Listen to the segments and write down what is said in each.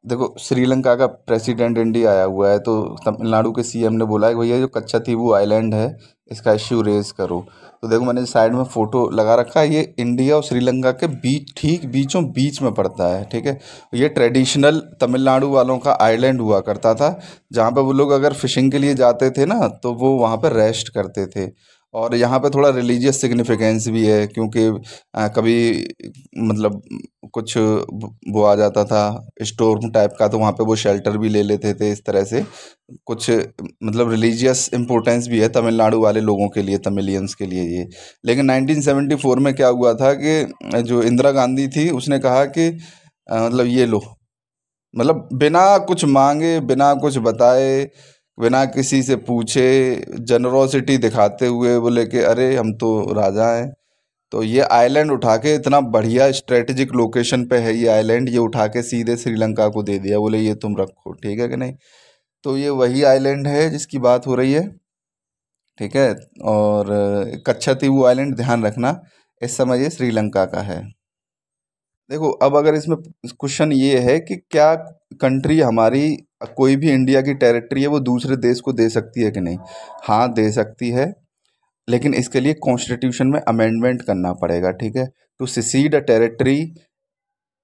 देखो, श्रीलंका का president India आया हुआ है, तो तमिलनाडु के सीएम ने बोला है कि भैया जो कच्चाथीवू आइलैंड है इसका इश्यू रेज करो। तो देखो, मैंने साइड में फोटो लगा रखा है, ये इंडिया और श्रीलंका के बीच, ठीक बीचों बीच में पड़ता है। ठीक है, ये ट्रेडिशनल तमिलनाडु वालों का आइलैंड हुआ करता था, जहाँ पे वो लोग अगर फिशिंग के लिए जाते थे ना, तो वो वहाँ पे रेस्ट करते थे। और यहाँ पे थोड़ा रिलीजियस सिग्निफिकेंस भी है, क्योंकि कभी मतलब कुछ वो आ जाता था स्टोर्म टाइप का, तो वहाँ पे वो शेल्टर भी ले लेते थे। इस तरह से कुछ मतलब रिलीजियस इम्पोर्टेंस भी है तमिलनाडु वाले लोगों के लिए, तमिलियंस के लिए ये। लेकिन 1974 में क्या हुआ था कि जो इंदिरा गांधी थी उसने कहा कि मतलब ये लो, मतलब बिना कुछ मांगे, बिना कुछ बताए, बिना किसी से पूछे, जनरोसिटी दिखाते हुए बोले कि अरे हम तो राजा हैं। तो ये आइलैंड उठा के, इतना बढ़िया स्ट्रेटेजिक लोकेशन पे है ये आइलैंड, ये उठा के सीधे श्रीलंका को दे दिया, बोले ये तुम रखो, ठीक है कि नहीं। तो ये वही आइलैंड है जिसकी बात हो रही है। ठीक है, और कच्छातीवू आइलैंड ध्यान रखना, इस समय ये श्रीलंका का है। देखो, अब अगर इसमें क्वेश्चन ये है कि क्या कंट्री हमारी, कोई भी इंडिया की टेरिटरी है वो दूसरे देश को दे सकती है कि नहीं। हाँ, दे सकती है, लेकिन इसके लिए कॉन्स्टिट्यूशन में अमेंडमेंट करना पड़ेगा। ठीक है, to secede a territory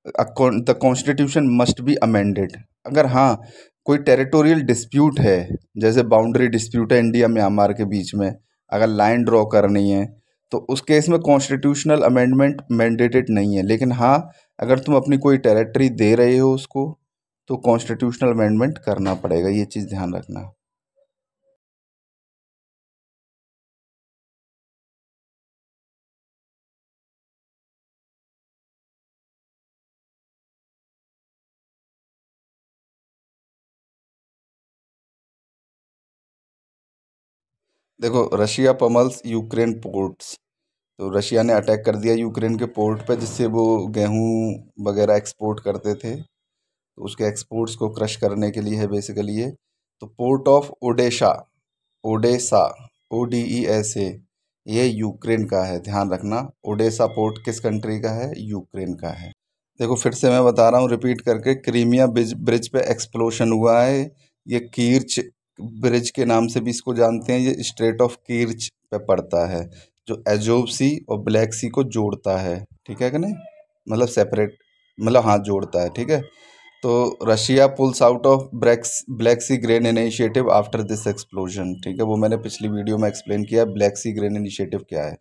the constitution must be amended. अगर हाँ, कोई टेरिटोरियल डिस्प्यूट है, जैसे बाउंड्री डिस्प्यूट है इंडिया म्यांमार के बीच में, अगर लाइन ड्रॉ करनी है, तो उस केस में कॉन्स्टिट्यूशनल अमेंडमेंट मैंडेटेड नहीं है। लेकिन हाँ, अगर तुम अपनी कोई टेरिटरी दे रहे हो उसको, तो कॉन्स्टिट्यूशनल अमेंडमेंट करना पड़ेगा, ये चीज़ ध्यान रखना। देखो, रशिया पमल्स यूक्रेन पोर्ट्स। तो रशिया ने अटैक कर दिया यूक्रेन के पोर्ट पे, जिससे वो गेहूं वगैरह एक्सपोर्ट करते थे, तो उसके एक्सपोर्ट्स को क्रश करने के लिए है बेसिकली ये। तो port of Odisha, Odesa, ODESA, ये यूक्रेन का है, ध्यान रखना। ओडेसा पोर्ट किस कंट्री का है? यूक्रेन का है। देखो, फिर से मैं बता रहा हूँ रिपीट करके, क्रीमिया ब्रिज ब्रिज पे एक्सप्लोशन हुआ है। ये कीर्च ब्रिज के नाम से भी इसको जानते हैं। ये स्ट्रेट ऑफ कीर्च पे पड़ता है, जो एजोव सी और ब्लैक सी को जोड़ता है। ठीक है कि नहीं, मतलब सेपरेट, मतलब हाँ जोड़ता है। ठीक है, तो Russia pulls out of Black Sea grain initiative after this explosion. ठीक है, वो मैंने पिछली वीडियो में एक्सप्लेन किया है ब्लैक सी ग्रेन इनिशिएटिव क्या है।